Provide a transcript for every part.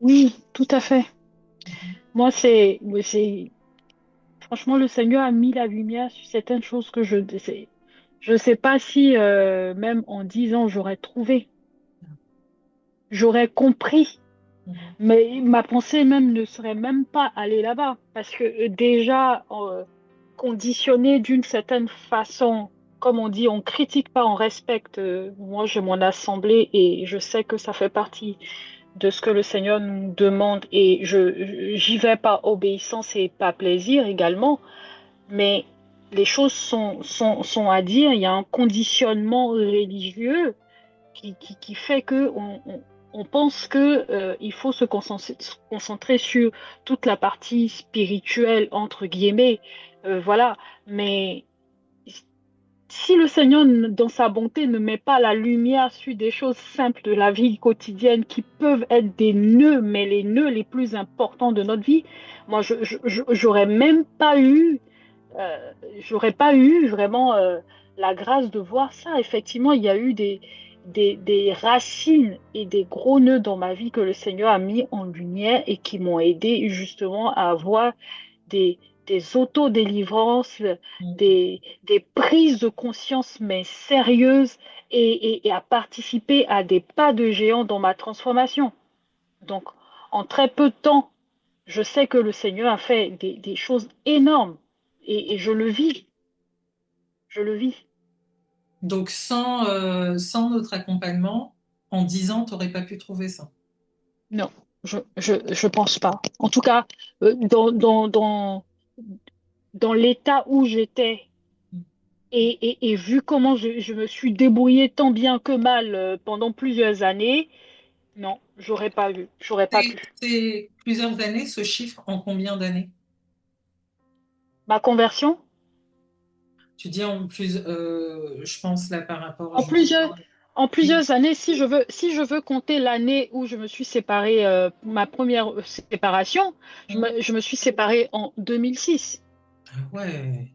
Oui, tout à fait. Mhm. Moi, franchement, le Seigneur a mis la lumière sur certaines choses que je sais pas si, même en 10 ans, j'aurais trouvé, j'aurais compris. Mhm. Mais ma pensée même ne serait même pas allée là-bas. Parce que déjà, conditionné d'une certaine façon, comme on dit, on critique pas, on respecte. Moi, j'ai mon assemblée et je sais que ça fait partie de ce que le Seigneur nous demande et j'y vais par obéissance et par plaisir également. Mais les choses sont à dire. Il y a un conditionnement religieux qui fait que on pense que il faut se concentrer sur toute la partie spirituelle, entre guillemets. Voilà. Mais si le Seigneur, dans sa bonté, ne met pas la lumière sur des choses simples de la vie quotidienne qui peuvent être des nœuds, mais les nœuds les plus importants de notre vie, moi, j'aurais même pas eu, j'aurais pas eu vraiment la grâce de voir ça. Effectivement, il y a eu des racines et des gros nœuds dans ma vie que le Seigneur a mis en lumière et qui m'ont aidé justement à avoir des, des autodélivrances, Mhm. des prises de conscience, mais sérieuses, et à participer à des pas de géant dans ma transformation. Donc, en très peu de temps, je sais que le Seigneur a fait des choses énormes et je le vis, je le vis. Donc, sans notre accompagnement, en 10 ans, tu n'aurais pas pu trouver ça. Non, je pense pas. En tout cas, dans l'état où j'étais et vu comment je me suis débrouillée tant bien que mal pendant plusieurs années, non, j'aurais pas pu. C'est plusieurs années, ce chiffre en combien d'années? Ma conversion, Tu dis en plus, je pense là par rapport en justement. plusieurs, en Oui. plusieurs années, si je veux compter l'année où je me suis séparée, ma première séparation, Mhm. je me suis séparée en 2006. Ah ouais.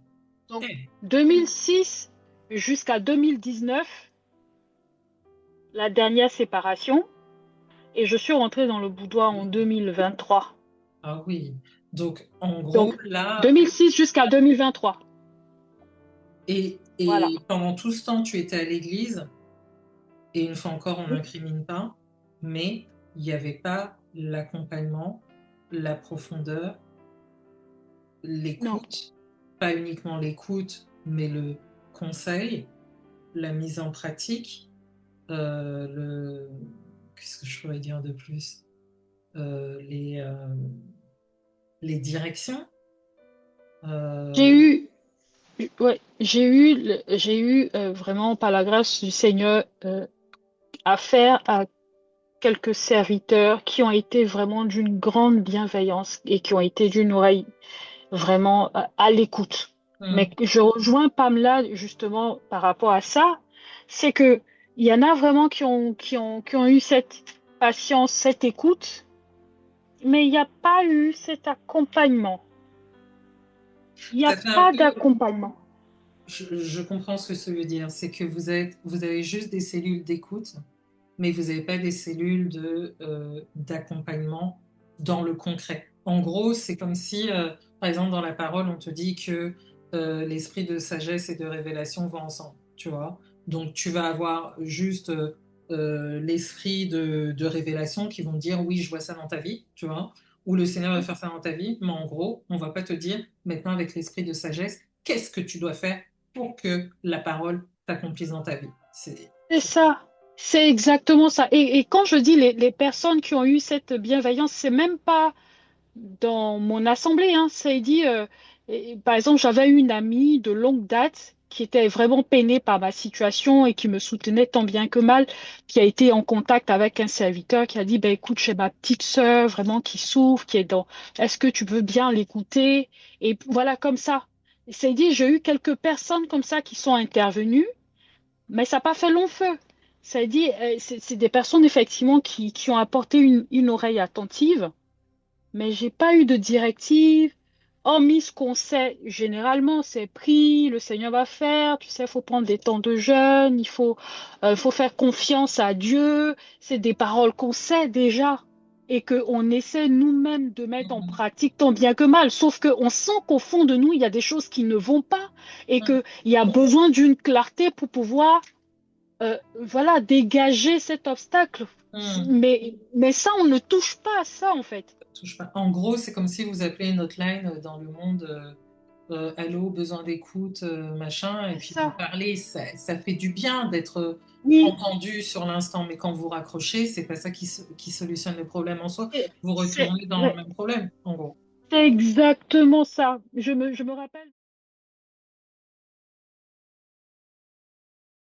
Donc, Eh. 2006 jusqu'à 2019, la dernière séparation, et je suis rentrée dans le boudoir en 2023. Ah oui. Donc, en gros, Donc, là, 2006 jusqu'à 2023. Voilà. et pendant tout ce temps, tu étais à l'église, et une fois encore, on Oui. n'incrimine pas, mais il n'y avait pas l'accompagnement, la profondeur, Non. l'écoute, pas uniquement l'écoute, mais le conseil, la mise en pratique, le... Qu'est-ce que je pourrais dire de plus? Euh, les, euh, les directions. J'ai euh, eu, ouais, j'ai eu vraiment par la grâce du Seigneur affaire à quelques serviteurs qui ont été vraiment d'une grande bienveillance et qui ont été d'une oreille vraiment à l'écoute. Mais hum, je rejoins Pamela justement par rapport à ça, c'est que il y en a vraiment qui ont eu cette patience, cette écoute, mais il n'y a pas eu cet accompagnement. Il n'y a Ça fait un pas peu, d'accompagnement. je comprends ce que ça veut dire, c'est que vous avez juste des cellules d'écoute, mais vous n'avez pas des cellules d'accompagnement dans le concret. En gros, c'est comme si, par exemple, dans la parole, on te dit que l'esprit de sagesse et de révélation vont ensemble, tu vois. Donc, tu vas avoir juste l'esprit de révélation qui vont te dire, oui, je vois ça dans ta vie, tu vois, ou le Seigneur va faire ça dans ta vie, mais en gros, on va pas te dire, maintenant, avec l'esprit de sagesse, qu'est-ce que tu dois faire pour que la parole t'accomplisse dans ta vie. C'est ça, c'est exactement ça. Et quand je dis les personnes qui ont eu cette bienveillance, c'est même pas dans mon assemblée, hein, c'est dit, par exemple, j'avais une amie de longue date qui était vraiment peinée par ma situation et qui me soutenait tant bien que mal, qui a été en contact avec un serviteur qui a dit, ben écoute, j'ai ma petite sœur vraiment qui souffre, qui est dans, est-ce que tu veux bien l'écouter? Et voilà, comme ça. C'est dit, j'ai eu quelques personnes comme ça qui sont intervenues, mais ça n'a pas fait long feu. Ça dit, c'est des personnes effectivement qui ont apporté une oreille attentive, mais j'ai pas eu de directive. Hormis ce qu'on sait généralement, c'est pris, le Seigneur va faire, tu sais, il faut prendre des temps de jeûne, faut faire confiance à Dieu. C'est des paroles qu'on sait déjà. et qu'on essaie nous-mêmes de mettre en Mhm. pratique tant bien que mal. Sauf qu'on sent qu'au fond de nous, il y a des choses qui ne vont pas et qu'il y a besoin d'une clarté pour pouvoir voilà, dégager cet obstacle. Mhm. Mais ça, on ne touche pas à ça, en fait. Touche pas. En gros, c'est comme si vous appelez une hotline dans le monde, allô, besoin d'écoute, machin, et C'est puis vous ça. parlez, ça fait du bien d'être Oui, entendu sur l'instant, mais quand vous raccrochez, c'est pas ça qui solutionne le problème en soi. Vous c'est retournez dans le ouais, même problème, en gros. c'est exactement ça. Je me rappelle.